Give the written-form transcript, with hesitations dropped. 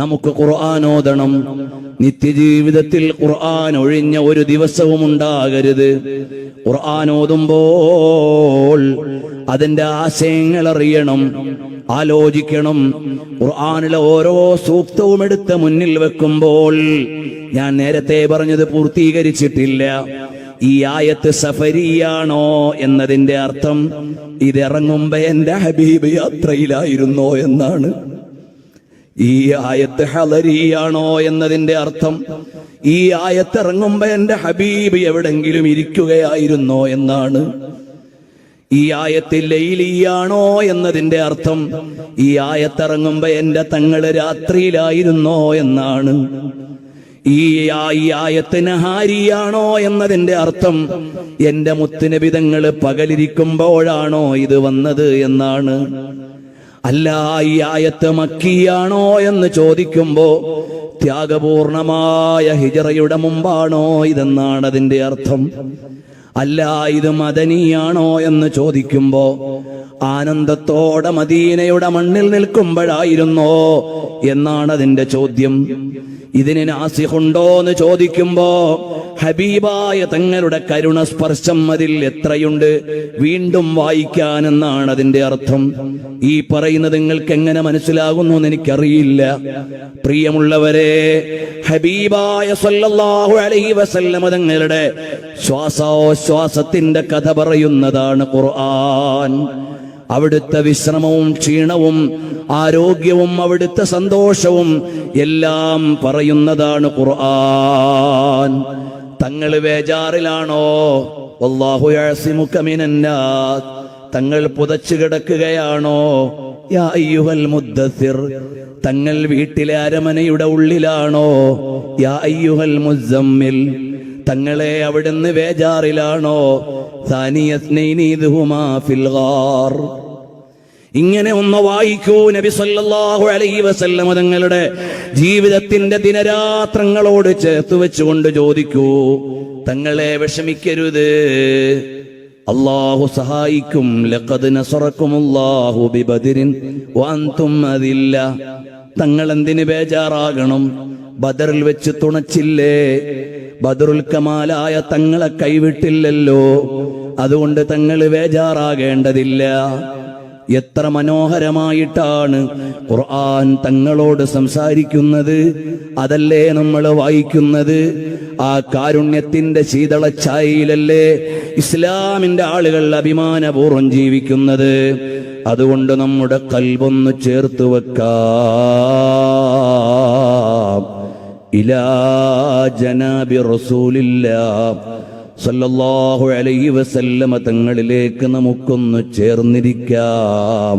നമുക്ക് ഖുർആൻ ഓതണം. നിത്യജീവിതത്തിൽ ഖുർആൻ ഒഴിഞ്ഞ ഒരു ദിവസവും ഉണ്ടാകരുത്. ഖുർആൻ ഓതുമ്പോൾ അതിന്റെ ആശയങ്ങൾ അറിയണം, ആലോചിക്കണം. ഖുർആനിലെ ഓരോ സൂക്തവും എടുത്ത് മുന്നിൽ വെക്കുമ്പോൾ, ഞാൻ നേരത്തെ പറഞ്ഞത് പൂർത്തീകരിച്ചിട്ടില്ല, ഈ ആയത്ത് സഫരിയാണോ എന്നതിന്റെ അർത്ഥം ഇതിറങ്ങുമ്പോ എന്റെ ഹബീബ് യാത്രയിലായിരുന്നോ എന്നാണ്. ഈ ആയത്ത് ഹളരിയാണോ എന്നതിന്റെ അർത്ഥം ഈ ആയത്ത് ഇറങ്ങുമ്പോ എന്റെ ഹബീബ് എവിടെങ്കിലും ഇരിക്കുകയായിരുന്നോ എന്നാണ്. ഈ ആയത്ത് ലൈലിയാണോ എന്നതിന്റെ അർത്ഥം ഈ ആയത്തിറങ്ങുമ്പോ എന്റെ തങ്ങള് രാത്രിയിലായിരുന്നോ എന്നാണ്. ഈ ആയത്ത് നഹാരിയാണോ എന്നതിന്റെ അർത്ഥം എന്റെ മുത്തുനബി തങ്ങള് പകലിരിക്കുമ്പോഴാണോ ഇത് വന്നത് എന്നാണ്. അല്ല, ഈ ആയത്ത് മക്കിയാണോ എന്ന് ചോദിക്കുമ്പോ ത്യാഗപൂർണമായ ഹിജറയുടെ മുമ്പാണോ ഇതെന്നാണ് അതിന്റെ അർത്ഥം. അല്ല, ഇത് മദനിയാണോ എന്ന് ചോദിക്കുമ്പോ ആനന്ദത്തോടെ മദീനയുടെ മണ്ണിൽ നിൽക്കുമ്പോഴായിരുന്നോ എന്നാണ് അതിന്റെ ചോദ്യം. ഇതിന് നാസിഖുണ്ടോ എന്ന് ചോദിക്കുമ്പോ ഹബീബായ തങ്ങളുടെ കരുണ സ്പർശം അതിൽ എത്രയുണ്ട്, വീണ്ടും വായിക്കാനെന്നാണ് അതിന്റെ അർത്ഥം. ഈ പറയുന്നത് നിങ്ങൾക്ക് എങ്ങനെ മനസ്സിലാകുന്നു എന്ന് എനിക്കറിയില്ല. പ്രിയമുള്ളവരെ, ഹബീബായ സല്ലല്ലാഹു അലൈഹി വസല്ലം തങ്ങളുടെ ശ്വാസോച്ഛ്വാസത്തിന്റെ കഥ പറയുന്നതാണ് ഖുർആൻ. അവിടുത്തെ വിശ്രമവും ക്ഷീണവും ആരോഗ്യവും അവിടുത്തെ സന്തോഷവും എല്ലാം പറയുന്നതാണ് ഖുർആൻ. തങ്ങൾ ബേജാറിലാണോ? വല്ലാഹു യഅസിമുക മിനന്നാസ്. തങ്ങൾ പുതച്ചു കിടക്കുകയാണോ? യാ അയ്യുഹൽ മുദ്ദസ്സിർ. തങ്ങൾ വീട്ടിലെ അരമനയുടെ ഉള്ളിലാണോ? യാ അയ്യുഹൽ മുസമ്മിൽ. തങ്ങളെ അവിടുന്ന് ബേജാറിലാണോ? സാനിയസ്നൈനി ഇദ്ഹുമാ ഫിൽ ഗാർ. ഇങ്ങനെ ഒന്ന് വായിക്കൂ. നബി സല്ലല്ലാഹു അലൈഹി വസല്ലം തങ്ങളുടെ ജീവിതത്തിന്റെ ദിനരാത്രങ്ങളോട് ചേർത്ത് വെച്ചുകൊണ്ട് ചോദിക്കൂ, തങ്ങളെ വിഷമിക്കരുത്, അല്ലാഹു സഹായിക്കും. ലഖദ് നസറക്കുമുല്ലാഹു ബിബദരിൻ വഅൻതും അദില്ല. തങ്ങൾ എന്തിന് ബേജാറാകണം? ബദറിൽ വെച്ച് തുണച്ചില്ലേ? ബദറുൽ കമാലായ തങ്ങളെ കൈവിട്ടില്ലല്ലോ. അതുകൊണ്ട് തങ്ങൾ ബേജാറാകേണ്ടതില്ല. എത്ര മനോഹരമായിട്ടാണ് ഖുർആൻ തങ്ങളോട് സംസാരിക്കുന്നത്. അതല്ലേ നമ്മൾ വായിക്കുന്നത്. ആ കാരുണ്യത്തിന്റെ ശീതളഛായയിലല്ലേ ഇസ്ലാമിന്റെ ആളുകൾ അഭിമാനപൂർവ്വം ജീവിക്കുന്നത്. അതുകൊണ്ട് നമ്മുടെ ഖൽബൊന്ന് ചേർത്ത് വെക്കാം. ഇലാ ജനാബി റസൂലില്ലാഹ് സല്ലല്ലാഹു അലൈഹി വസല്ലമ തങ്ങളിലേക്ക് നമുക്കൊന്ന് ചേർന്നിരിക്കാം.